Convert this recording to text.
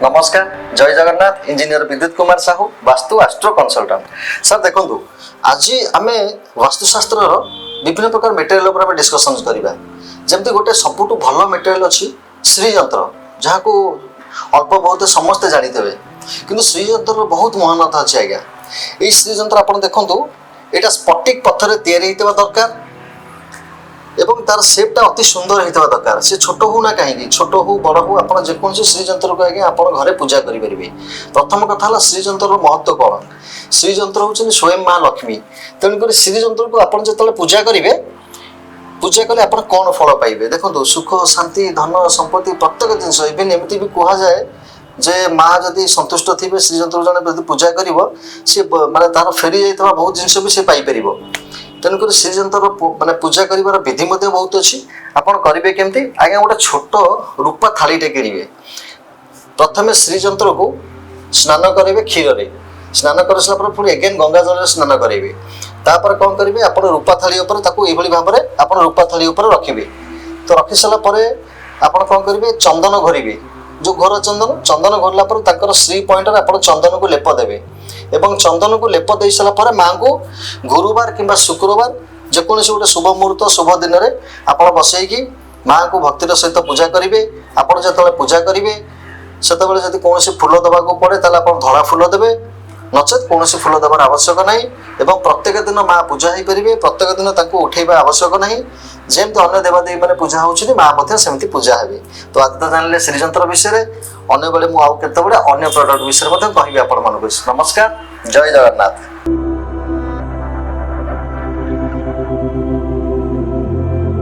नमस्कार जय जगन्नाथ इंजीनियर विद्युत Kumar Sahu vastu astro consultant sir देखो आज आम वास्तुशास्त्र विभिन्न प्रकार मेटेरियल डिस्कसन करवा जमती गोटे सबुठ भल मेटेरियल अच्छी श्रीयंत्र जहाँ को अल्प बहुत समस्ते जानीते किंतु श्रीयंत्र बहुत महानता अच्छी आज्ञा ये श्रीयंत्र आप देखु यहाँ स्फटिक पत्थर तैयारी दरकार एवं तार सेपटा अति सुंदर होता दरकार से छोट हो ना कहीं छोट हो बड़ हो आप जेकोसी श्रीयंत्र को आज्ञा आप घरे पूजा करेंगे। प्रथम कथा है श्रीयंत्र महत्व कौन श्रीयंत्र हूँ स्वयं माँ लक्ष्मी तेणुक श्रीयंत्र को आप जो पूजा करेंगे पूजा कले आप कौन फल पाइबे देखो सुख शांति धन संपत्ति प्रत्येक जिन इवेन एमती भी कह जाए जे माँ जदि संतुष्ट थे श्रीयंत्र जन पूजा कर सी माने तार फेरी जाइए बहुत जिनस भी सी पाइपर तेणुक श्रीयंत्र माने पूजा कर विधि बहुत अच्छी आपड़ करेंगे केमती आज्ञा गोटे छोट रूपा थालीटे किणवे प्रथम श्रीयंत्र को स्नान करेंगे क्षीर रे स्नान कर सारा पुणी एगेन गंगा जल स्नान करेंगे तापर कौन करेंगे आप रूपा थाली भाव में आप रूपा थाली रखिए तो रखी सारापर आप कौन करेंगे चंदन घोरेंगे जो घोर चंदन चंदन घोरला श्री पॉइंट आप चंदन को लेप देवे एवं चंदन को लेप दे सारापर माँ को गुरुवार कि शुक्रवार जेकोसी गोटे शुभ मुहूर्त शुभ दिन में आप बसईकि माँ को भक्तिर सहित पूजा करेंगे आप जो पूजा करेंगे से कौन फूल देवाक पड़े आप धड़ा फूल देवे नचेत कौन फूल देवार आवश्यक ना एवं प्रत्येक दिन माँ पूजा हो पारे प्रत्येक दिन उठेबा आवश्यक ना जमती अन्य देवादेवी मैंने पूजा होती माँ सेमती पूजा हे तो आज तो जानले श्रीयंत्र विषय अन्य बेले मुझे अन्य प्रडक्ट विषय कहि आपण मानक नमस्कार जय जगन्नाथ।